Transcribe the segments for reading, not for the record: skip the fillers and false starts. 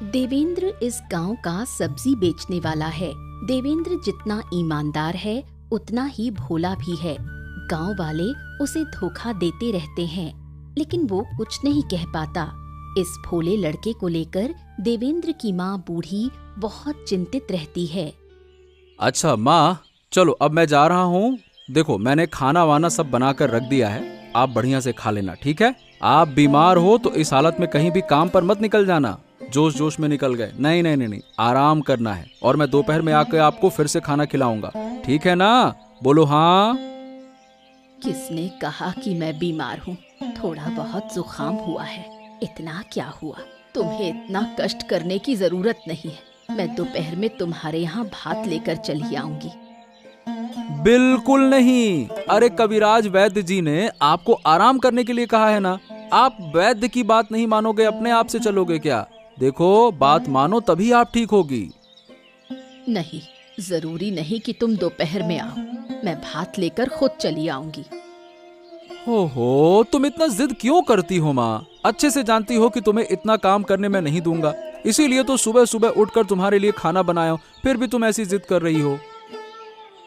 देवेंद्र इस गांव का सब्जी बेचने वाला है। देवेंद्र जितना ईमानदार है उतना ही भोला भी है। गांव वाले उसे धोखा देते रहते हैं, लेकिन वो कुछ नहीं कह पाता। इस भोले लड़के को लेकर देवेंद्र की माँ बूढ़ी बहुत चिंतित रहती है। अच्छा माँ, चलो अब मैं जा रहा हूँ। देखो मैंने खाना वाना सब बनाकर रख दिया है, आप बढ़िया से खा लेना, ठीक है? आप बीमार हो तो इस हालत में कहीं भी काम पर मत निकल जाना। जोश जोश में निकल गए, नहीं नहीं नहीं नहीं, आराम करना है। और मैं दोपहर में आकर आपको फिर से खाना खिलाऊंगा, ठीक है ना? बोलो हाँ। किसने कहा कि मैं बीमार हूँ? थोड़ा बहुत जुकाम हुआ है, इतना क्या हुआ? तुम्हें इतना कष्ट करने की जरूरत नहीं है। मैं दोपहर में तुम्हारे यहाँ भात लेकर चली आऊंगी। बिल्कुल नहीं। अरे कविराज वैद्य जी ने आपको आराम करने के लिए कहा है ना। आप वैद्य की बात नहीं मानोगे, अपने आप से चलोगे क्या? देखो बात मानो तभी आप ठीक होगी। नहीं, जरूरी नहीं कि तुम दोपहर में आओ, मैं भात लेकर खुद चली आऊंगी। हो तुम इतना जिद क्यों करती हो माँ? अच्छे से जानती हो कि तुम्हें इतना काम करने में नहीं दूंगा, इसीलिए तो सुबह सुबह उठकर तुम्हारे लिए खाना बनाया हूं, फिर भी तुम ऐसी जिद कर रही हो।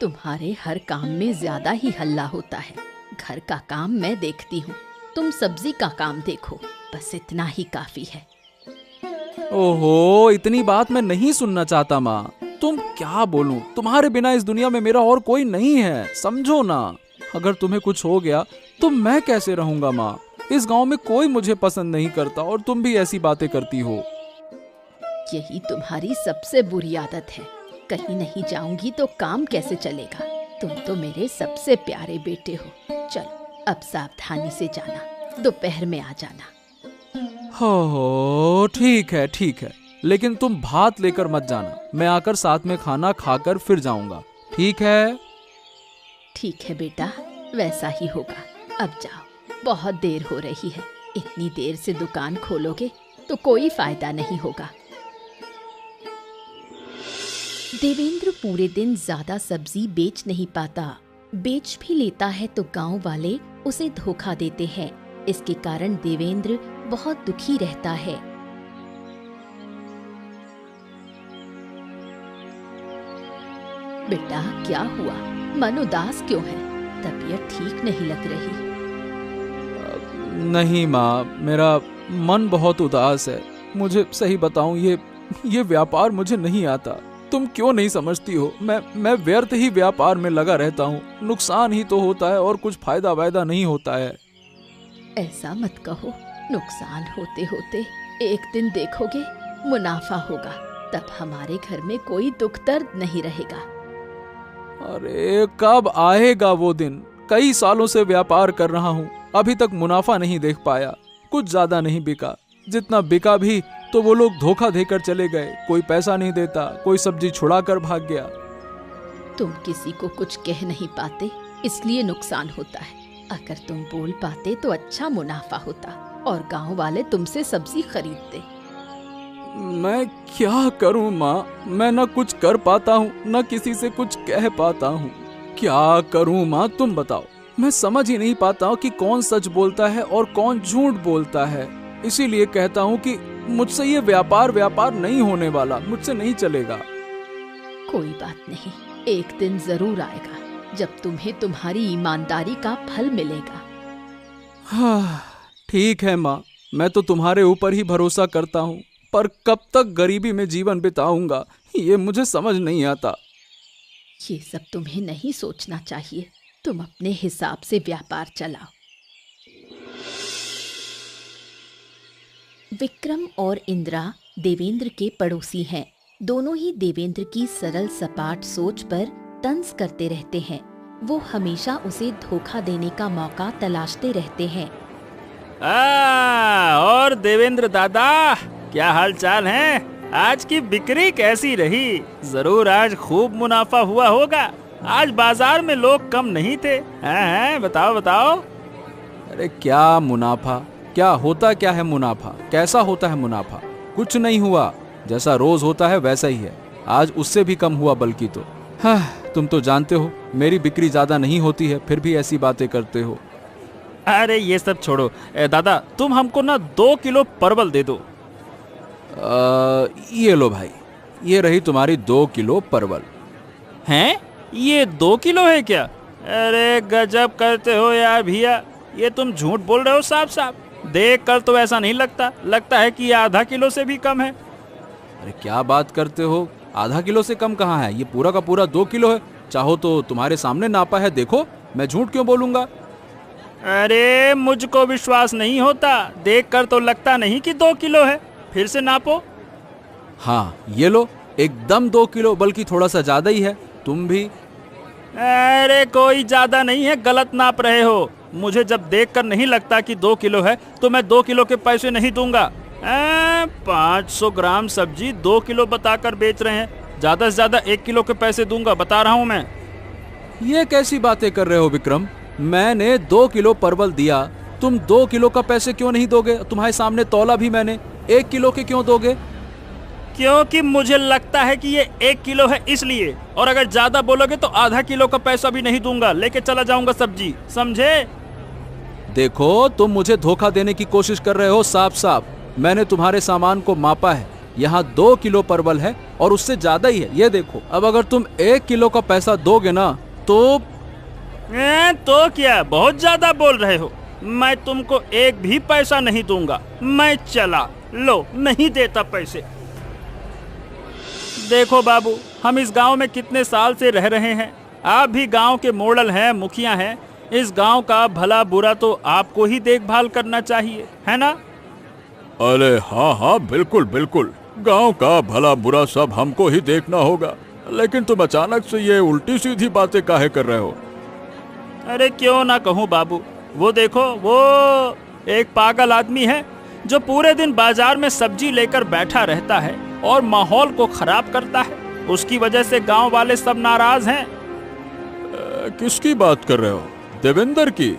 तुम्हारे हर काम में ज्यादा ही हल्ला होता है। घर का काम मैं देखती हूँ, तुम सब्जी का काम देखो, बस इतना ही काफी है। ओहो, इतनी बात मैं नहीं सुनना चाहता माँ। तुम क्या बोलूं, तुम्हारे बिना इस दुनिया में मेरा और कोई नहीं है, समझो ना। अगर तुम्हें कुछ हो गया तो मैं कैसे रहूंगा माँ? इस गांव में कोई मुझे पसंद नहीं करता और तुम भी ऐसी बातें करती हो। यही तुम्हारी सबसे बुरी आदत है। कहीं नहीं जाऊंगी तो काम कैसे चलेगा? तुम तो मेरे सबसे प्यारे बेटे हो। चलो अब सावधानी से जाना, दोपहर में आ जाना। हो ठीक है, लेकिन तुम भात लेकर मत जाना। मैं आकर साथ में खाना खाकर फिर जाऊंगा, ठीक है? ठीक है बेटा, वैसा ही होगा। अब जाओ, बहुत देर हो रही है। इतनी देर से दुकान खोलोगे तो कोई फायदा नहीं होगा। देवेंद्र पूरे दिन ज्यादा सब्जी बेच नहीं पाता। बेच भी लेता है तो गांव वाले उसे धोखा देते हैं। इसके कारण देवेंद्र बहुत दुखी रहता है। बेटा क्या हुआ? मन उदास क्यों है? तबीयत ठीक नहीं लग रही। नहीं माँ, मेरा मन बहुत उदास है। मुझे सही बताऊं, ये व्यापार मुझे नहीं आता। तुम क्यों नहीं समझती हो? मैं व्यर्थ ही व्यापार में लगा रहता हूँ। नुकसान ही तो होता है और कुछ फायदा वायदा नहीं होता है। ऐसा मत कहो, नुकसान होते होते एक दिन देखोगे मुनाफा होगा, तब हमारे घर में कोई दुख दर्द नहीं रहेगा। अरे कब आएगा वो दिन? कई सालों से व्यापार कर रहा हूँ, अभी तक मुनाफा नहीं देख पाया। कुछ ज्यादा नहीं बिका, जितना बिका भी तो वो लोग धोखा देकर चले गए। कोई पैसा नहीं देता, कोई सब्जी छुड़ा कर भाग गया। तुम किसी को कुछ कह नहीं पाते, इसलिए नुकसान होता है। अगर तुम बोल पाते तो अच्छा मुनाफा होता और गांव वाले तुमसे सब्जी खरीदते। मैं क्या करूं माँ? मैं न कुछ कर पाता हूँ, न किसी से कुछ कह पाता हूँ। क्या करूं माँ, तुम बताओ। मैं समझ ही नहीं पाता हूँ कि कौन सच बोलता है और कौन झूठ बोलता है। इसीलिए कहता हूँ कि मुझसे ये व्यापार नहीं होने वाला, मुझसे नहीं चलेगा। कोई बात नहीं, एक दिन जरूर आएगा जब तुम्हें तुम्हारी ईमानदारी का फल मिलेगा। हाँ ठीक है माँ, मैं तो तुम्हारे ऊपर ही भरोसा करता हूँ, पर कब तक गरीबी में जीवन बिताऊंगा ये मुझे समझ नहीं आता। ये सब तुम्हें नहीं सोचना चाहिए। तुम अपने हिसाब से व्यापार चलाओ। विक्रम और इंदिरा देवेंद्र के पड़ोसी हैं। दोनों ही देवेंद्र की सरल सपाट सोच पर तंज करते रहते हैं। वो हमेशा उसे धोखा देने का मौका तलाशते रहते हैं। और देवेंद्र दादा, क्या हाल चाल है? आज की बिक्री कैसी रही? जरूर आज खूब मुनाफा हुआ होगा। आज बाजार में लोग कम नहीं थे। हैं, बताओ बताओ। अरे क्या मुनाफा? क्या होता क्या है मुनाफा? कैसा होता है मुनाफा? कुछ नहीं हुआ, जैसा रोज होता है वैसा ही है। आज उससे भी कम हुआ बल्कि तो। हाँ, तुम तो जानते हो मेरी बिक्री ज्यादा नहीं होती है, फिर भी ऐसी बातें करते हो। अरे ये सब छोड़ो दादा, तुम हमको ना 2 किलो परवल दे दो। ये लो भाई, ये रही तुम्हारी 2 किलो परवल। हैं? ये 2 किलो है क्या? अरे गजब करते हो यार भैया, ये तुम झूठ बोल रहे हो साफ साफ। देख कर तो ऐसा नहीं लगता, लगता है कि ये आधा किलो से भी कम है। अरे क्या बात करते हो, आधा किलो से कम कहाँ है, ये पूरा का पूरा 2 किलो है। चाहो तो तुम्हारे सामने नापा है, देखो, मैं झूठ क्यों बोलूंगा। अरे मुझको विश्वास नहीं होता, देख कर तो लगता नहीं कि 2 किलो है। फिर से नापो। हाँ ये लो, एकदम 2 किलो, बल्कि थोड़ा सा ज्यादा ही है। तुम भी। अरे कोई ज्यादा नहीं है, गलत नाप रहे हो। मुझे जब देखकर नहीं लगता कि 2 किलो है तो मैं 2 किलो के पैसे नहीं दूंगा। 500 ग्राम सब्जी 2 किलो बताकर बेच रहे हैं, ज्यादा से ज्यादा 1 किलो के पैसे दूंगा, बता रहा हूं मैं। ये कैसी बातें कर रहे हो विक्रम, मैंने 2 किलो परवल दिया, तुम 2 किलो का पैसे क्यों नहीं दोगे? तुम्हारे सामने तौला भी मैंने, 1 किलो के क्यों दोगे? क्योंकि मुझे लगता है कि ये 1 किलो है इसलिए, और अगर ज्यादा बोलोगे तो आधा किलो का पैसा भी नहीं दूंगा, लेके चला जाऊंगा सब्जी, समझे? देखो तुम मुझे धोखा देने की कोशिश कर रहे हो साफ साफ। मैंने तुम्हारे सामान को मापा है, यहाँ 2 किलो परवल है और उससे ज्यादा ही है, ये देखो। अब अगर तुम 1 किलो का पैसा दोगे ना तो क्या बहुत ज्यादा बोल रहे हो? मैं तुमको एक भी पैसा नहीं दूंगा, मैं चला। लो, नहीं देता पैसे। देखो बाबू, हम इस गांव में कितने साल से रह रहे हैं, आप भी गांव के मोड़ल हैं, मुखिया हैं। इस गांव का भला बुरा तो आपको ही देखभाल करना चाहिए, है ना? अरे हाँ हाँ, बिल्कुल बिल्कुल, गांव का भला बुरा सब हमको ही देखना होगा। लेकिन तुम अचानक से ये उल्टी सीधी बातें काहे कर रहे हो? अरे क्यों ना कहूँ बाबू, वो देखो, वो एक पागल आदमी है जो पूरे दिन बाजार में सब्जी लेकर बैठा रहता है और माहौल को खराब करता है। उसकी वजह से गांव वाले सब नाराज हैं। किसकी बात कर रहे हो? देवेंद्र की?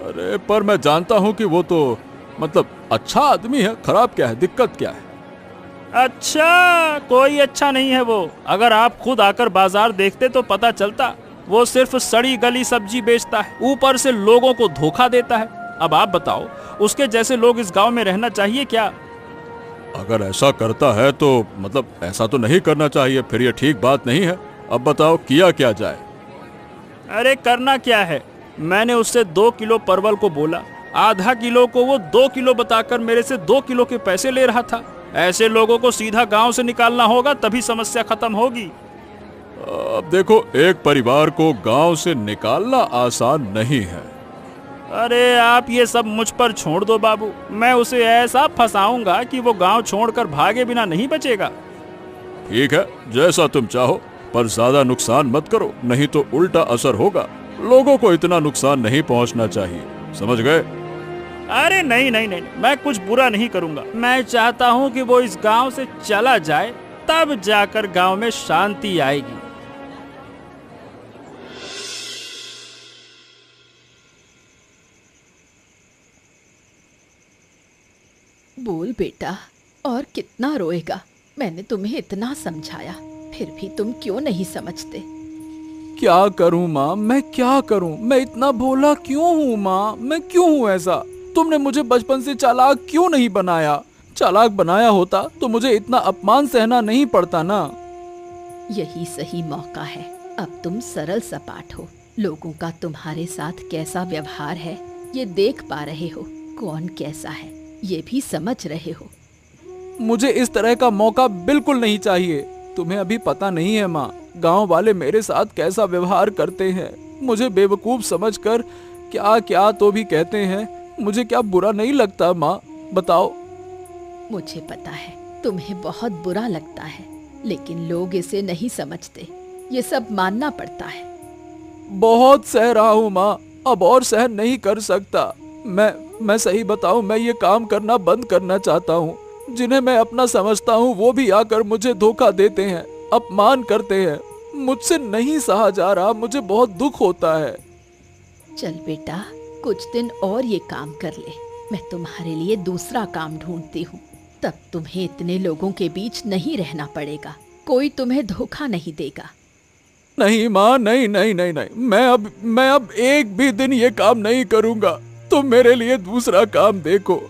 अरे पर मैं जानता हूँ कि वो तो मतलब अच्छा आदमी है, खराब क्या है, दिक्कत क्या है? अच्छा, कोई अच्छा नहीं है वो। अगर आप खुद आकर बाजार देखते तो पता चलता। वो सिर्फ सड़ी गली सब्जी बेचता है, ऊपर से लोगों को धोखा देता है। अब आप बताओ, उसके जैसे लोग इस गांव में रहना चाहिए क्या? अगर ऐसा करता है तो मतलब ऐसा तो नहीं करना चाहिए, फिर ये ठीक बात नहीं है। अब बताओ किया क्या जाए? अरे करना क्या है, मैंने उससे 2 किलो परवल को बोला, आधा किलो को वो 2 किलो बताकर मेरे से 2 किलो के पैसे ले रहा था। ऐसे लोगों को सीधा गांव से निकालना होगा, तभी समस्या खत्म होगी। अब देखो, एक परिवार को गांव से निकालना आसान नहीं है। अरे आप ये सब मुझ पर छोड़ दो बाबू, मैं उसे ऐसा फंसाऊंगा कि वो गांव छोड़कर भागे बिना नहीं बचेगा। ठीक है, जैसा तुम चाहो, पर ज्यादा नुकसान मत करो, नहीं तो उल्टा असर होगा। लोगों को इतना नुकसान नहीं पहुंचना चाहिए, समझ गए? अरे नहीं नहीं नहीं, मैं कुछ बुरा नहीं करूंगा। मैं चाहता हूँ कि वो इस गांव से चला जाए, तब जाकर गांव में शांति आएगी। बोल बेटा, और कितना रोएगा? मैंने तुम्हें इतना समझाया, फिर भी तुम क्यों नहीं समझते? क्या करूं माँ, मैं क्या करूं? मैं इतना भोला क्यों हूँ माँ? मैं क्यों हूँ ऐसा? तुमने मुझे बचपन से चालाक क्यों नहीं बनाया? चालाक बनाया होता तो मुझे इतना अपमान सहना नहीं पड़ता ना। यही सही मौका है, अब तुम सरल सपाट हो। लोगों का तुम्हारे साथ कैसा व्यवहार है ये देख पा रहे हो, कौन कैसा है ये भी समझ रहे हो। मुझे इस तरह का मौका बिल्कुल नहीं चाहिए। तुम्हें अभी पता नहीं है माँ, गांव वाले मेरे साथ कैसा व्यवहार करते हैं। मुझे बेवकूफ समझकर क्या क्या तो भी कहते हैं। मुझे क्या बुरा नहीं लगता माँ, बताओ? मुझे पता है तुम्हें बहुत बुरा लगता है, लेकिन लोग इसे नहीं समझते, ये सब मानना पड़ता है। बहुत सह रहा हूँ माँ, अब और सहन नहीं कर सकता। मैं सही बताऊं, मैं ये काम करना बंद करना चाहता हूँ। जिन्हें मैं अपना समझता हूँ वो भी आकर मुझे धोखा देते हैं, अपमान करते हैं। मुझसे नहीं सहा जा रहा, मुझे बहुत दुख होता है। चल बेटा, कुछ दिन और ये काम कर ले, मैं तुम्हारे लिए दूसरा काम ढूंढती हूँ। तब तुम्हें इतने लोगों के बीच नहीं रहना पड़ेगा, कोई तुम्हें धोखा नहीं देगा। नहीं माँ, नहीं नहीं नहीं नहीं, मैं अब एक भी दिन ये काम नहीं करूँगा। तुम मेरे लिए दूसरा काम देखो।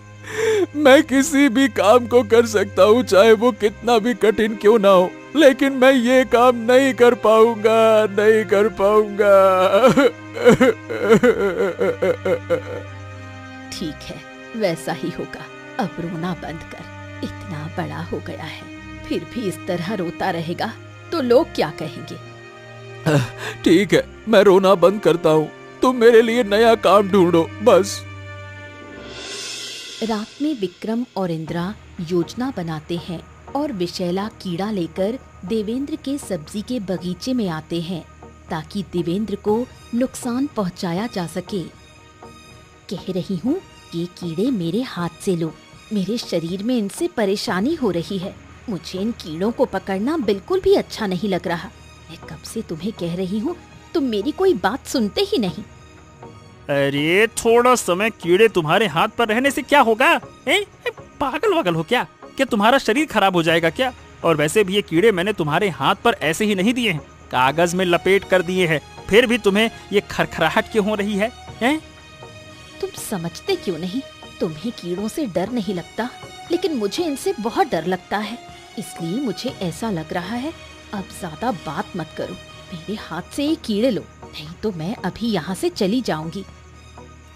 मैं किसी भी काम को कर सकता हूँ, चाहे वो कितना भी कठिन क्यों ना हो, लेकिन मैं ये काम नहीं कर पाऊंगा, नहीं कर पाऊंगा। ठीक है, वैसा ही होगा। अब रोना बंद कर, इतना बड़ा हो गया है, फिर भी इस तरह रोता रहेगा तो लोग क्या कहेंगे? ठीक है, मैं रोना बंद करता हूँ, तुम मेरे लिए नया काम ढूंढो बस। रात में विक्रम और इंदिरा योजना बनाते हैं और विशैला कीड़ा लेकर देवेंद्र के सब्जी के बगीचे में आते हैं ताकि देवेंद्र को नुकसान पहुंचाया जा सके। कह रही हूँ, ये कीड़े मेरे हाथ से लो, मेरे शरीर में इनसे परेशानी हो रही है। मुझे इन कीड़ों को पकड़ना बिल्कुल भी अच्छा नहीं लग रहा। मैं कब से तुम्हें कह रही हूँ, तुम मेरी कोई बात सुनते ही नहीं। अरे थोड़ा समय कीड़े तुम्हारे हाथ पर रहने से क्या होगा? पागल वागल हो क्या? क्या तुम्हारा शरीर खराब हो जाएगा क्या? और वैसे भी ये कीड़े मैंने तुम्हारे हाथ पर ऐसे ही नहीं दिए हैं, कागज में लपेट कर दिए हैं। फिर भी तुम्हें ये खरखराहट क्यों हो रही है? तुम समझते क्यों नहीं? तुम्हें कीड़ों से डर नहीं लगता, लेकिन मुझे इनसे बहुत डर लगता है। इसलिए मुझे ऐसा लग रहा है, अब ज्यादा बात मत करो, मेरे हाथ से ये कीड़े लो, नहीं तो मैं अभी यहाँ से चली जाऊंगी।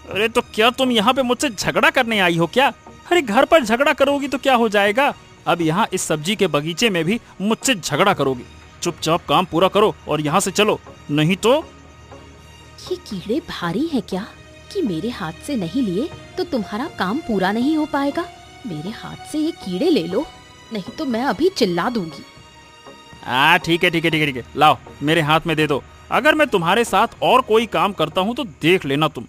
अरे तो क्या तुम यहाँ पे मुझसे झगड़ा करने आई हो क्या? अरे घर पर झगड़ा करोगी तो क्या हो जाएगा? अब यहाँ इस सब्जी के बगीचे में भी मुझसे झगड़ा करोगी। चुपचाप काम पूरा करो और यहाँ से चलो, नहीं तो। ये कीड़े भारी हैं क्या कि मेरे हाथ से नहीं लिए तो तुम्हारा काम पूरा नहीं हो पाएगा? मेरे हाथ से ये कीड़े ले लो, नहीं तो मैं अभी चिल्ला दूंगी। ठीक है ठीक है ठीक है ठीक है, लाओ मेरे हाथ में दे दो। अगर मैं तुम्हारे साथ और कोई काम करता हूँ तो देख लेना तुम।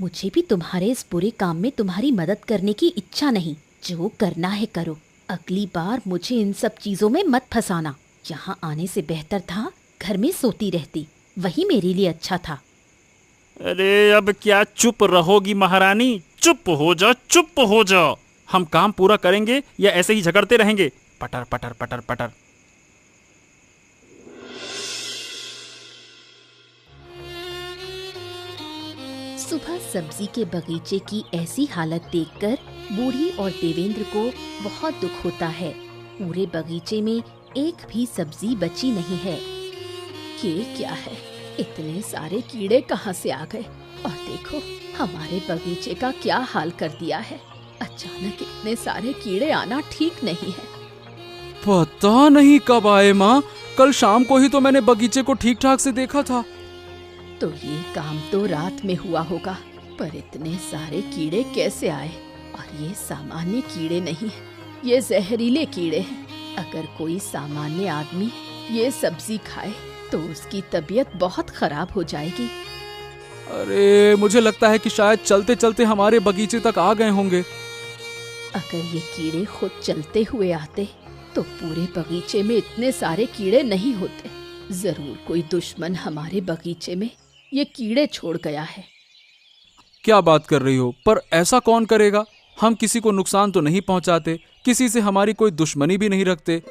मुझे भी तुम्हारे इस बुरे काम में तुम्हारी मदद करने की इच्छा नहीं। जो करना है करो, अगली बार मुझे इन सब चीजों में मत फंसाना। यहाँ आने से बेहतर था घर में सोती रहती, वही मेरे लिए अच्छा था। अरे अब क्या चुप रहोगी महारानी? चुप हो जाओ, चुप हो जाओ। हम काम पूरा करेंगे या ऐसे ही झगड़ते रहेंगे? पटर पटर पटर पटर। सुबह सब्जी के बगीचे की ऐसी हालत देखकर बूढ़ी और देवेंद्र को बहुत दुख होता है। पूरे बगीचे में एक भी सब्जी बची नहीं है। ये क्या है? इतने सारे कीड़े कहाँ से आ गए? और देखो हमारे बगीचे का क्या हाल कर दिया है। अचानक इतने सारे कीड़े आना ठीक नहीं है। पता नहीं कब आए माँ, कल शाम को ही तो मैंने बगीचे को ठीक ठाक से देखा था। तो ये काम तो रात में हुआ होगा, पर इतने सारे कीड़े कैसे आए? और ये सामान्य कीड़े नहीं है, ये जहरीले कीड़े हैं। अगर कोई सामान्य आदमी ये सब्जी खाए तो उसकी तबीयत बहुत खराब हो जाएगी। अरे मुझे लगता है कि शायद चलते चलते हमारे बगीचे तक आ गए होंगे। अगर ये कीड़े खुद चलते हुए आते तो पूरे बगीचे में इतने सारे कीड़े नहीं होते। जरूर कोई दुश्मन हमारे बगीचे में ये कीड़े छोड़ गया है। क्या बात कर रही हो? पर ऐसा कौन करेगा? हम किसी को नुकसान तो नहीं पहुंचाते, किसी से हमारी कोई दुश्मनी भी नहीं रखते।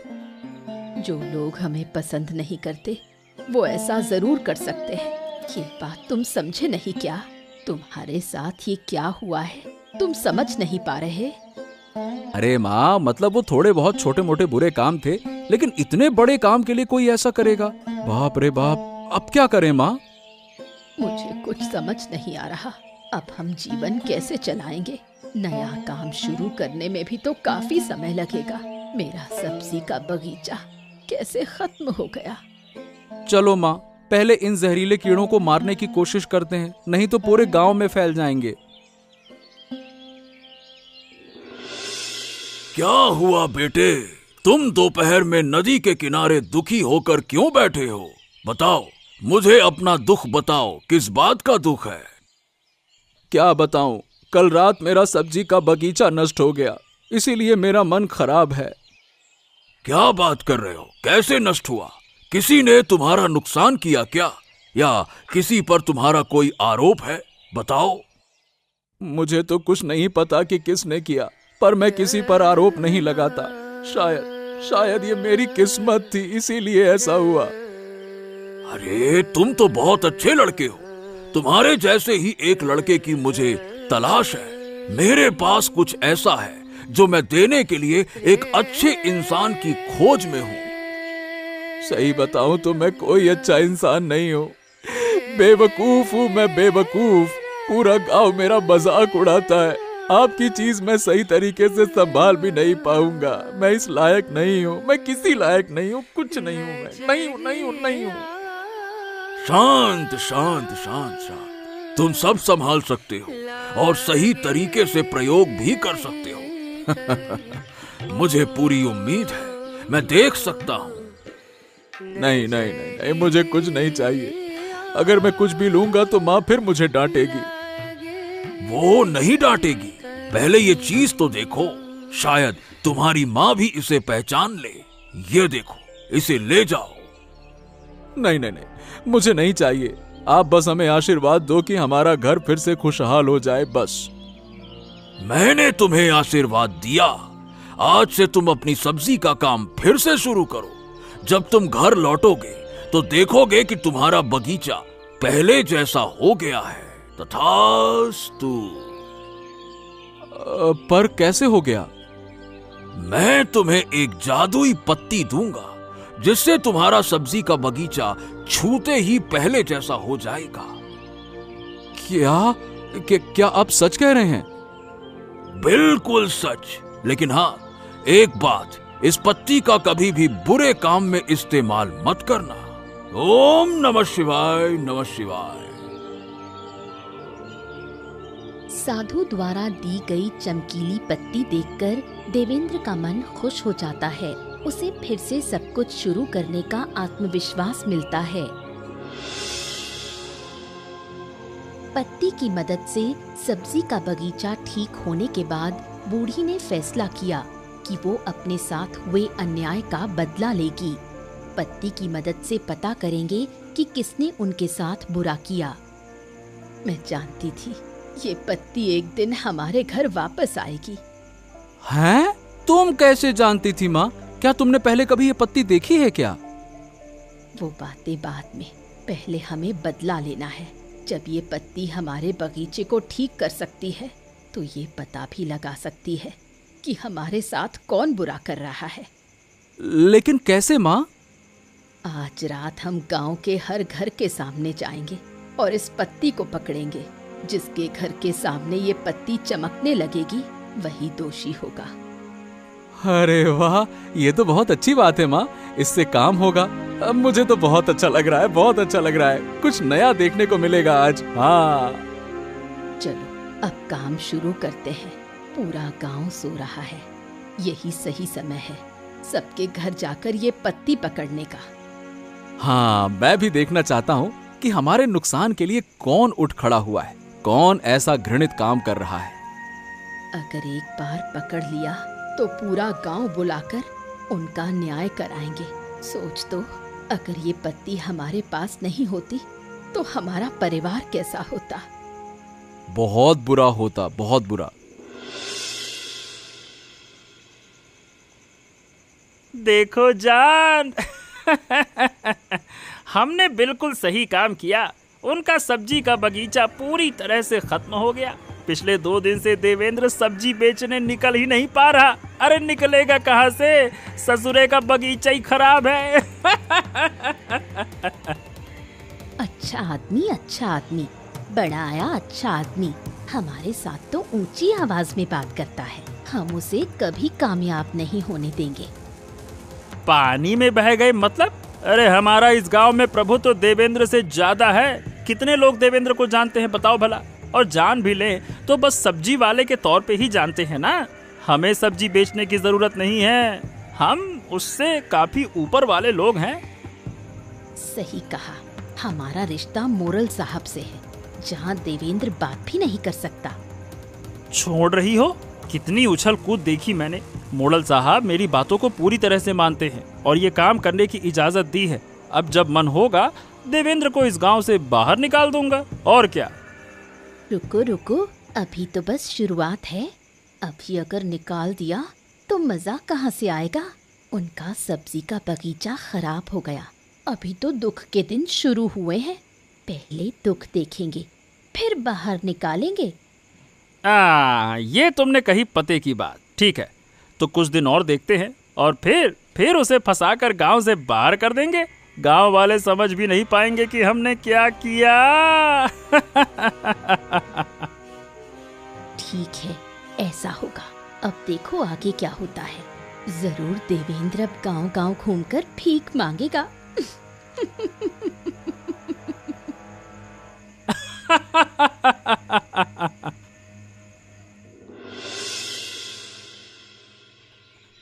जो लोग हमें पसंद नहीं करते वो ऐसा जरूर कर सकते हैं। ये बात तुम समझे नहीं क्या? तुम्हारे साथ ये क्या हुआ है, तुम समझ नहीं पा रहे? अरे माँ, मतलब वो थोड़े बहुत छोटे मोटे बुरे काम थे, लेकिन इतने बड़े काम के लिए कोई ऐसा करेगा? बाप रे बाप, अब क्या करें माँ? मुझे कुछ समझ नहीं आ रहा। अब हम जीवन कैसे चलाएंगे? नया काम शुरू करने में भी तो काफी समय लगेगा। मेरा सब्जी का बगीचा कैसे खत्म हो गया? चलो माँ, पहले इन जहरीले कीड़ों को मारने की कोशिश करते हैं, नहीं तो पूरे गांव में फैल जाएंगे। क्या हुआ बेटे? तुम दोपहर में नदी के किनारे दुखी होकर क्यों बैठे हो? बताओ, मुझे अपना दुख बताओ, किस बात का दुख है? क्या बताऊं, कल रात मेरा सब्जी का बगीचा नष्ट हो गया, इसीलिए मेरा मन खराब है। क्या बात कर रहे हो? कैसे नष्ट हुआ? किसी ने तुम्हारा नुकसान किया क्या? या किसी पर तुम्हारा कोई आरोप है? बताओ। मुझे तो कुछ नहीं पता कि किसने किया, पर मैं किसी पर आरोप नहीं लगाता। शायद ये मेरी किस्मत थी, इसीलिए ऐसा हुआ। अरे तुम तो बहुत अच्छे लड़के हो। तुम्हारे जैसे ही एक लड़के की मुझे तलाश है। मेरे पास कुछ ऐसा है जो मैं देने के लिए एक अच्छे इंसान की खोज में हूँ। सही बताऊं तो मैं कोई अच्छा इंसान नहीं हूँ, बेवकूफ हूँ मैं, बेवकूफ। पूरा गांव मेरा मजाक उड़ाता है। आपकी चीज मैं सही तरीके से संभाल भी नहीं पाऊंगा। मैं इस लायक नहीं हूँ, मैं किसी लायक नहीं हूँ, कुछ नहीं हूँ, मैं नहीं हूँ। शांत शांत शांत शांत। तुम सब संभाल सकते हो और सही तरीके से प्रयोग भी कर सकते हो। मुझे पूरी उम्मीद है, मैं देख सकता हूँ। नहीं नहीं नहीं नहीं, मुझे कुछ नहीं चाहिए। अगर मैं कुछ भी लूंगा तो माँ फिर मुझे डांटेगी। वो नहीं डांटेगी, पहले ये चीज तो देखो, शायद तुम्हारी माँ भी इसे पहचान ले। ये देखो, इसे ले जाओ। नहीं नहीं नहीं, मुझे नहीं चाहिए। आप बस हमें आशीर्वाद दो कि हमारा घर फिर से खुशहाल हो जाए, बस। मैंने तुम्हें आशीर्वाद दिया। आज से तुम अपनी सब्जी का काम फिर से शुरू करो। जब तुम घर लौटोगे तो देखोगे कि तुम्हारा बगीचा पहले जैसा हो गया है। तथास्तु। पर कैसे हो गया? मैं तुम्हें एक जादुई पत्ती दूंगा जिससे तुम्हारा सब्जी का बगीचा छूते ही पहले जैसा हो जाएगा। क्या आप सच कह रहे हैं? बिल्कुल सच। लेकिन हाँ, एक बात, इस पत्ती का कभी भी बुरे काम में इस्तेमाल मत करना। ओम नमः शिवाय, नमः शिवाय। साधु द्वारा दी गई चमकीली पत्ती देखकर देवेंद्र का मन खुश हो जाता है। उसे फिर से सब कुछ शुरू करने का आत्मविश्वास मिलता है। पत्ती की मदद से सब्जी का बगीचा ठीक होने के बाद बूढ़ी ने फैसला किया कि वो अपने साथ हुए अन्याय का बदला लेगी। पत्ती की मदद से पता करेंगे कि किसने उनके साथ बुरा किया। मैं जानती थी ये पत्ती एक दिन हमारे घर वापस आएगी। हैं? तुम कैसे जानती थी माँ? क्या तुमने पहले कभी ये पत्ती देखी है क्या? वो बातें बाद में, पहले हमें बदला लेना है। जब ये पत्ती हमारे बगीचे को ठीक कर सकती है तो ये पता भी लगा सकती है कि हमारे साथ कौन बुरा कर रहा है। लेकिन कैसे माँ? आज रात हम गांव के हर घर के सामने जाएंगे और इस पत्ती को पकड़ेंगे। जिसके घर के सामने ये पत्ती चमकने लगेगी वही दोषी होगा। अरे वाह, ये तो बहुत अच्छी बात है माँ, इससे काम होगा। अब मुझे तो बहुत अच्छा लग रहा है, बहुत अच्छा लग रहा है। कुछ नया देखने को मिलेगा आज। हाँ चलो अब काम शुरू करते हैं। पूरा गांव सो रहा है, यही सही समय है सबके घर जाकर ये पत्ती पकड़ने का। हाँ, मैं भी देखना चाहता हूँ कि हमारे नुकसान के लिए कौन उठ खड़ा हुआ है, कौन ऐसा घृणित काम कर रहा है। अगर एक बार पकड़ लिया तो पूरा गांव बुलाकर उनका न्याय कराएंगे। सोच तो, अगर ये पत्ती हमारे पास नहीं होती तो हमारा परिवार कैसा होता। बहुत बुरा होता, बहुत बुरा। देखो जान, हमने बिल्कुल सही काम किया। उनका सब्जी का बगीचा पूरी तरह से खत्म हो गया। पिछले 2 दिन से देवेंद्र सब्जी बेचने निकल ही नहीं पा रहा। अरे निकलेगा कहाँ से, ससुरे का बगीचा ही खराब है। अच्छा आदमी, बड़ा आया अच्छा आदमी हमारे साथ तो ऊंची आवाज में बात करता है। हम उसे कभी कामयाब नहीं होने देंगे। पानी में बह गए मतलब? अरे हमारा इस गांव में प्रभु तो देवेंद्र से ज्यादा है। कितने लोग देवेंद्र को जानते हैं बताओ भला? और जान भी लें तो बस सब्जी वाले के तौर पे ही जानते हैं ना। हमें सब्जी बेचने की जरूरत नहीं है, हम उससे काफी ऊपर वाले लोग हैं। सही कहा, हमारा रिश्ता मोरल साहब से है, जहाँ देवेंद्र बात भी नहीं कर सकता। छोड़ रही हो? कितनी उछल कूद देखी मैंने। मोड़ल साहब मेरी बातों को पूरी तरह से मानते हैं और ये काम करने की इजाजत दी है। अब जब मन होगा देवेंद्र को इस गांव से बाहर निकाल दूंगा, और क्या। रुको रुको, अभी तो बस शुरुआत है। अभी अगर निकाल दिया तो मजा कहाँ से आएगा। उनका सब्जी का बगीचा खराब हो गया। अभी तो दुख के दिन शुरू हुए हैं। पहले दुख देखेंगे फिर बाहर निकालेंगे। ये तुमने कही पते की बात। ठीक है, तो कुछ दिन और देखते हैं और फिर उसे फंसाकर गांव से बाहर कर देंगे। गांव वाले समझ भी नहीं पाएंगे कि हमने क्या किया। ठीक है, ऐसा होगा। अब देखो आगे क्या होता है। जरूर देवेंद्र अब गांव-गांव घूमकर भीख मांगेगा।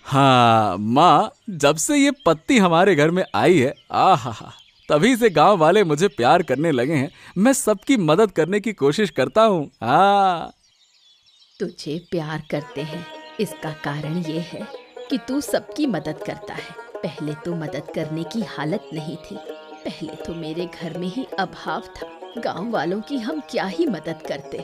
हाँ माँ, जब से ये पत्ती हमारे घर में आई है, आहा, तभी से गांव वाले मुझे प्यार करने लगे हैं। मैं सबकी मदद करने की कोशिश करता हूँ। हाँ, तुझे प्यार करते हैं, इसका कारण ये है कि तू सबकी मदद करता है। पहले तो मदद करने की हालत नहीं थी। पहले तो मेरे घर में ही अभाव था। गांव वालों की हम क्या ही मदद करते।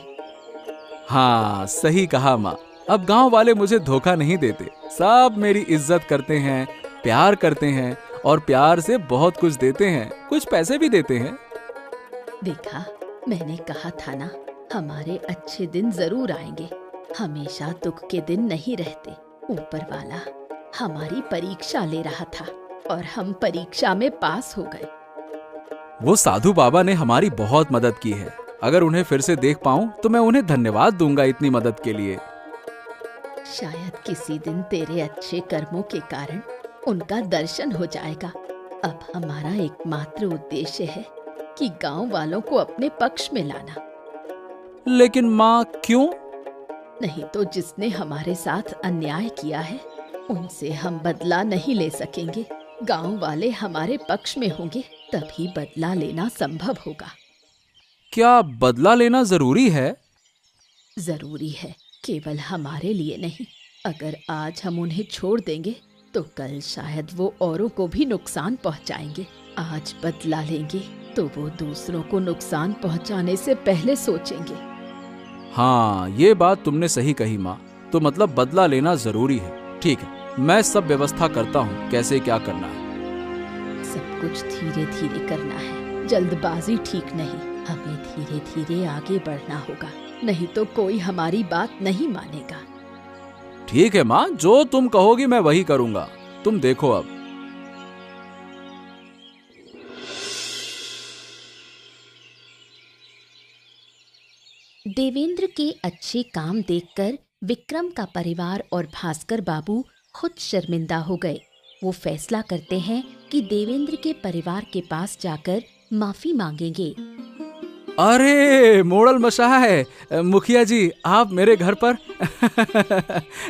हाँ, सही कहा माँ। अब गांव वाले मुझे धोखा नहीं देते। सब मेरी इज्जत करते हैं, प्यार करते हैं और प्यार से बहुत कुछ देते हैं। कुछ पैसे भी देते हैं। देखा, मैंने कहा था ना, हमारे अच्छे दिन जरूर आएंगे। हमेशा दुख के दिन नहीं रहते। ऊपर वाला हमारी परीक्षा ले रहा था और हम परीक्षा में पास हो गए। वो साधु बाबा ने हमारी बहुत मदद की है। अगर उन्हें फिर से देख पाऊं तो मैं उन्हें धन्यवाद दूंगा इतनी मदद के लिए। शायद किसी दिन तेरे अच्छे कर्मों के कारण उनका दर्शन हो जाएगा। अब हमारा एकमात्र उद्देश्य है कि गांव वालों को अपने पक्ष में लाना। लेकिन माँ, क्यों? नहीं तो जिसने हमारे साथ अन्याय किया है उनसे हम बदला नहीं ले सकेंगे। गांव वाले हमारे पक्ष में होंगे तभी बदला लेना संभव होगा। क्या बदला लेना जरूरी है? जरूरी है, केवल हमारे लिए नहीं। अगर आज हम उन्हें छोड़ देंगे तो कल शायद वो औरों को भी नुकसान पहुंचाएंगे। आज बदला लेंगे तो वो दूसरों को नुकसान पहुंचाने से पहले सोचेंगे। हाँ, ये बात तुमने सही कही माँ। तो मतलब बदला लेना जरूरी है। ठीक है, मैं सब व्यवस्था करता हूँ कैसे क्या करना है। सब कुछ धीरे धीरे करना है, जल्दबाजी ठीक नहीं। हमें धीरे धीरे आगे बढ़ना होगा, नहीं तो कोई हमारी बात नहीं मानेगा। ठीक है माँ, जो तुम कहोगी मैं वही करूंगा। तुम देखो अब। देवेंद्र के अच्छे काम देखकर विक्रम का परिवार और भास्कर बाबू खुद शर्मिंदा हो गए। वो फैसला करते हैं कि देवेंद्र के परिवार के पास जाकर माफी मांगेंगे। अरे मोड़ल मशाह, मुखिया जी, आप मेरे घर पर।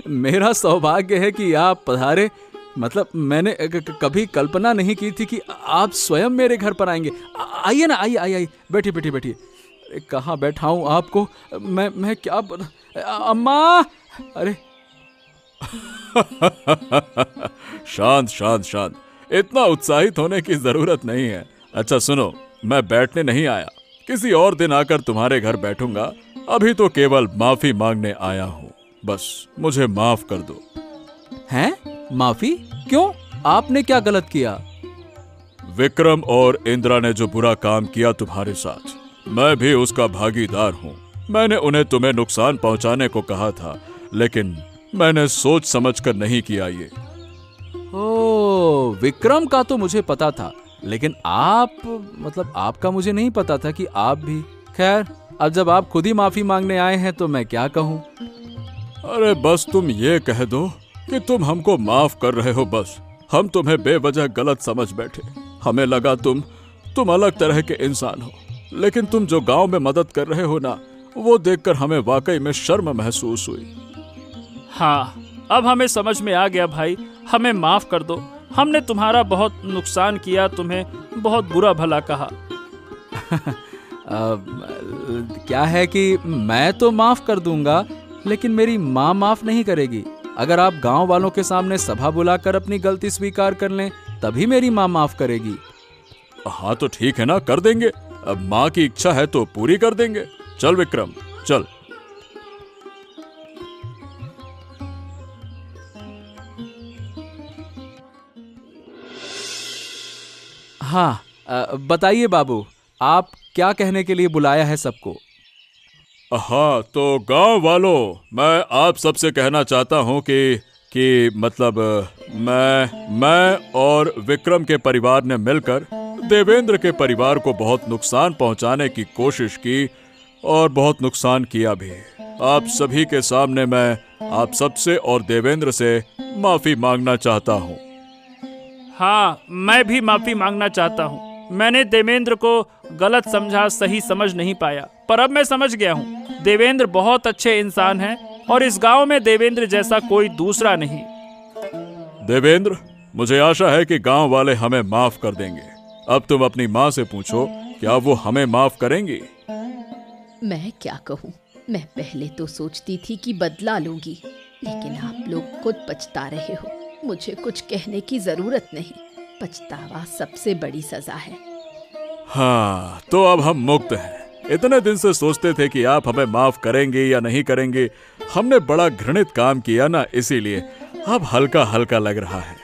मेरा सौभाग्य है कि आप पधारे। मतलब मैंने कभी कल्पना नहीं की थी कि आप स्वयं मेरे घर पर आएंगे। आइए ना, आइए आइए, बैठिए बैठिए बैठिए। कहाँ बैठाऊं आपको? मैं क्या अम्मा, अरे। शांत शांत शांत, इतना उत्साहित होने की जरूरत नहीं है। अच्छा सुनो, मैं बैठने नहीं आया, किसी और दिन आकर तुम्हारे घर बैठूंगा। अभी तो केवल माफी मांगने आया हूँ। बस मुझे माफ कर दो। हैं? माफी? क्यों? आपने क्या गलत किया? विक्रम और इंदिरा ने जो बुरा काम किया तुम्हारे साथ, मैं भी उसका भागीदार हूँ। मैंने उन्हें तुम्हें नुकसान पहुंचाने को कहा था, लेकिन मैंने सोच समझकर नहीं किया ये। ओह, विक्रम का तो मुझे पता था, लेकिन आपका मुझे नहीं पता था कि आप भी। खैर, अब जब आप खुद ही माफी मांगने आए हैं तो मैं क्या कहूँ। अरे बस तुम ये कह दो कि तुम हमको माफ कर रहे हो। बस हम तुम्हें बेवजह गलत समझ बैठे। हमें लगा तुम अलग तरह के इंसान हो, लेकिन तुम जो गांव में मदद कर रहे हो ना, वो देखकर हमें वाकई में शर्म महसूस हुई। हाँ, अब हमें समझ में आ गया भाई, हमें माफ कर दो। हमने तुम्हारा बहुत नुकसान किया, तुम्हें बहुत बुरा भला कहा। क्या है कि मैं तो माफ कर दूंगा, लेकिन मेरी माँ माफ नहीं करेगी। अगर आप गांव वालों के सामने सभा बुलाकर अपनी गलती स्वीकार कर लें, तभी मेरी माँ माफ करेगी। हाँ तो ठीक है ना, कर देंगे। अब माँ की इच्छा है तो पूरी कर देंगे। चल विक्रम, चल। हाँ, बताइए बाबू, आप क्या कहने के लिए बुलाया है सबको? हाँ, तो गांव वालों, मैं आप सबसे कहना चाहता हूँ कि मतलब मैं और विक्रम के परिवार ने मिलकर देवेंद्र के परिवार को बहुत नुकसान पहुंचाने की कोशिश की और बहुत नुकसान किया भी। आप सभी के सामने मैं आप सबसे और देवेंद्र से माफी मांगना चाहता हूँ। हाँ, मैं भी माफी मांगना चाहता हूँ। मैंने देवेंद्र को गलत समझा, सही समझ नहीं पाया, पर अब मैं समझ गया हूँ। देवेंद्र बहुत अच्छे इंसान हैं और इस गांव में देवेंद्र जैसा कोई दूसरा नहीं। देवेंद्र, मुझे आशा है कि गांव वाले हमें माफ कर देंगे। अब तुम अपनी माँ से पूछो, क्या वो हमें माफ करेंगी? मैं क्या कहूँ, मैं पहले तो सोचती थी कि बदला लूंगी, लेकिन आप लोग खुद पछता रहे हो। मुझे कुछ कहने की जरूरत नहीं, पछतावा सबसे बड़ी सजा है। हाँ, तो अब हम मुक्त हैं। इतने दिन से सोचते थे कि आप हमें माफ करेंगे या नहीं करेंगे। हमने बड़ा घृणित काम किया ना, इसीलिए अब हल्का हल्का लग रहा है।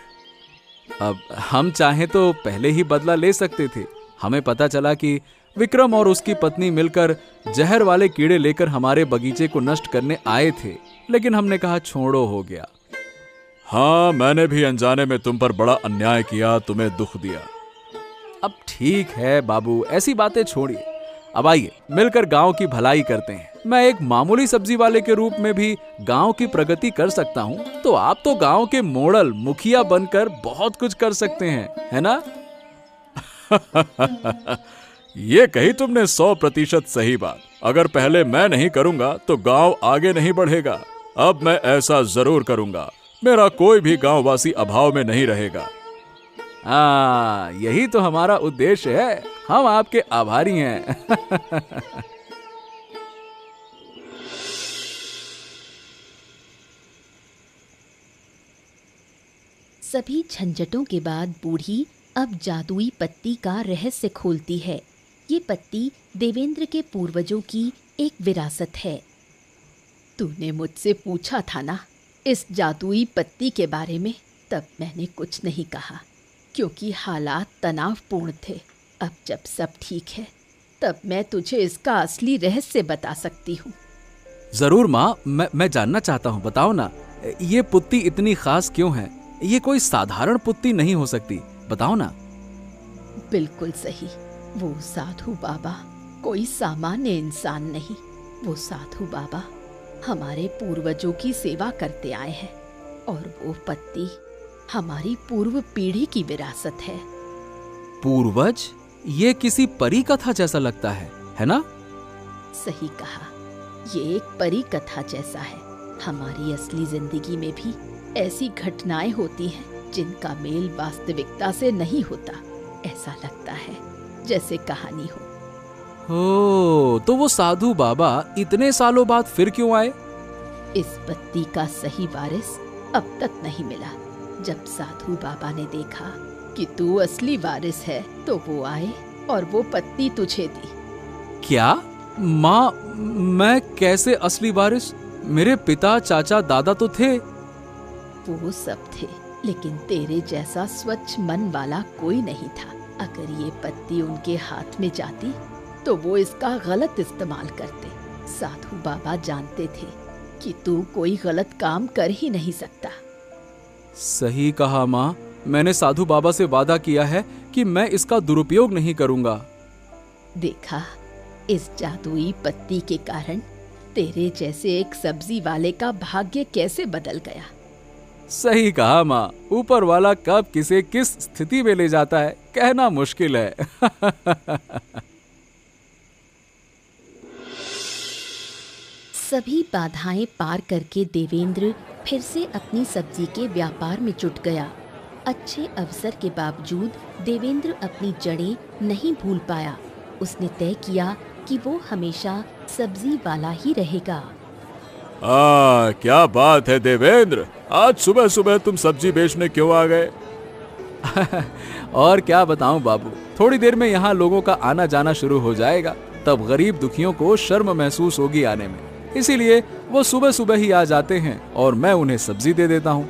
अब हम चाहें तो पहले ही बदला ले सकते थे। हमें पता चला कि विक्रम और उसकी पत्नी मिलकर जहर वाले कीड़े लेकर हमारे बगीचे को नष्ट करने आए थे, लेकिन हमने कहा छोड़ो, हो गया। हाँ, मैंने भी अनजाने में तुम पर बड़ा अन्याय किया, तुम्हें दुख दिया। अब ठीक है बाबू, ऐसी बातें छोड़िए। अब आइए मिलकर गांव की भलाई करते हैं। मैं एक मामूली सब्जी वाले के रूप में भी गांव की प्रगति कर सकता हूं, तो आप तो गांव के मॉडल मुखिया बनकर बहुत कुछ कर सकते हैं, है ना? ये कही तुमने 100% सही बात। अगर पहले मैं नहीं करूंगा तो गांव आगे नहीं बढ़ेगा। अब मैं ऐसा जरूर करूंगा। मेरा कोई भी गांववासी अभाव में नहीं रहेगा। यही तो हमारा उद्देश्य है। हम आपके आभारी हैं। सभी झंझटों के बाद बूढ़ी अब जादुई पत्ती का रहस्य खोलती है। ये पत्ती देवेंद्र के पूर्वजों की एक विरासत है। तूने मुझसे पूछा था ना इस जादुई पत्ती के बारे में, तब मैंने कुछ नहीं कहा क्योंकि हालात तनावपूर्ण थे। अब जब सब ठीक है, तब मैं तुझे इसका असली रहस्य बता सकती हूँ। जरूर माँ, मैं जानना चाहता हूँ, बताओ ना, ये पुत्ती इतनी खास क्यों है? ये कोई साधारण पुत्ती नहीं हो सकती, बताओ ना। बिल्कुल सही, वो साधु बाबा कोई सामान्य इंसान नहीं। वो साधु बाबा हमारे पूर्वजों की सेवा करते आए हैं और वो पत्ती हमारी पूर्व पीढ़ी की विरासत है। पूर्वज? ये किसी परी कथा जैसा लगता है ना? सही कहा, ये एक परी कथा जैसा है। हमारी असली जिंदगी में भी ऐसी घटनाएं होती हैं जिनका मेल वास्तविकता से नहीं होता। ऐसा लगता है जैसे कहानी हो। तो वो साधु बाबा इतने सालों बाद फिर क्यों आए? इस पत्ती का सही वारिस अब तक नहीं मिला। जब साधु बाबा ने देखा कि तू असली वारिस है, तो वो आए और वो पत्ती तुझे दी। क्या? माँ, मैं कैसे असली वारिस? मेरे पिता, चाचा, दादा तो थे। वो सब थे, लेकिन तेरे जैसा स्वच्छ मन वाला कोई नहीं था। अगर ये पत्ती उनके हाथ में जाती तो वो इसका गलत इस्तेमाल करते। साधु बाबा जानते थे कि तू कोई गलत काम कर ही नहीं सकता। सही कहा माँ, मैंने साधु बाबा से वादा किया है कि मैं इसका दुरुपयोग नहीं करूंगा। देखा, इस जादुई पत्ती के कारण तेरे जैसे एक सब्जी वाले का भाग्य कैसे बदल गया। सही कहा माँ, ऊपर वाला कब किसे किस स्थिति में ले जाता है कहना मुश्किल है। सभी बाधाएं पार करके देवेंद्र फिर से अपनी सब्जी के व्यापार में जुट गया। अच्छे अवसर के बावजूद देवेंद्र अपनी जड़ें नहीं भूल पाया। उसने तय किया कि वो हमेशा सब्जी वाला ही रहेगा। क्या बात है देवेंद्र, आज सुबह सुबह तुम सब्जी बेचने क्यों आ गए? और क्या बताऊं बाबू, थोड़ी देर में यहाँ लोगों का आना जाना शुरू हो जाएगा, तब गरीब दुखियों को शर्म महसूस होगी आने में, इसीलिए वो सुबह सुबह ही आ जाते हैं और मैं उन्हें सब्जी दे देता हूँ।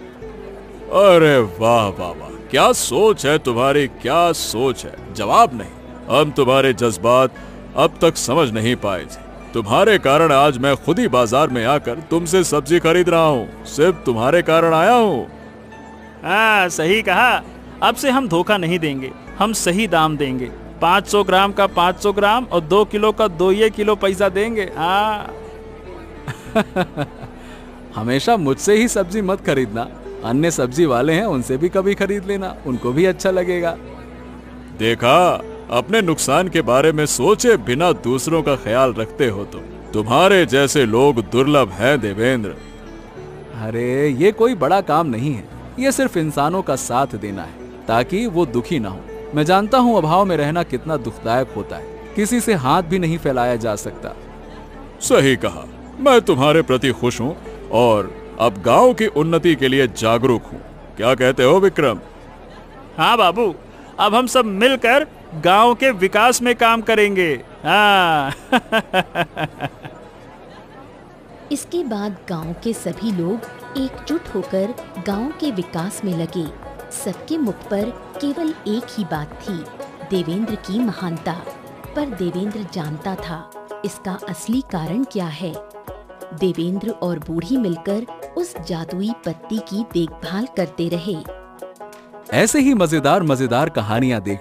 अरे वाह वाह वाह, क्या सोच है तुम्हारी, क्या सोच है। जवाब नहीं, हम तुम्हारे जज्बात अब तक समझ नहीं पाए थे। तुम्हारे कारण आज मैं खुद ही बाजार में आकर तुमसे सब्जी खरीद रहा हूँ। सिर्फ तुम्हारे कारण आया हूँ। हाँ, सही कहा। अब से हम धोखा नहीं देंगे, हम सही दाम देंगे। 500 ग्राम का 500 ग्राम और 2 किलो का 2 किलो पैसा देंगे। हाँ। हमेशा मुझसे ही सब्जी मत खरीदना, अन्य सब्जी वाले हैं उनसे भी कभी खरीद लेना, उनको भी अच्छा लगेगा। देखा, अपने नुकसान के बारे में सोचे बिना दूसरों का ख्याल रखते हो तुम्हारे जैसे लोग दुर्लभ हैं देवेंद्र। अरे ये कोई बड़ा काम नहीं है, ये सिर्फ इंसानों का साथ देना है ताकि वो दुखी ना हो। मैं जानता हूँ अभाव में रहना कितना दुखदायक होता है, किसी से हाथ भी नहीं फैलाया जा सकता। सही कहा, मैं तुम्हारे प्रति खुश हूँ और अब गांव की उन्नति के लिए जागरूक हूँ। क्या कहते हो विक्रम? हाँ बाबू, अब हम सब मिलकर गांव के विकास में काम करेंगे। हाँ। इसके बाद गांव के सभी लोग एकजुट होकर गांव के विकास में लगे। सबके मुख पर केवल एक ही बात थी, देवेंद्र की महानता। पर देवेंद्र जानता था इसका असली कारण क्या है। देवेंद्र और बूढ़ी मिलकर उस जादुई पत्ती की देखभाल करते रहे। ऐसे ही मजेदार कहानियां देख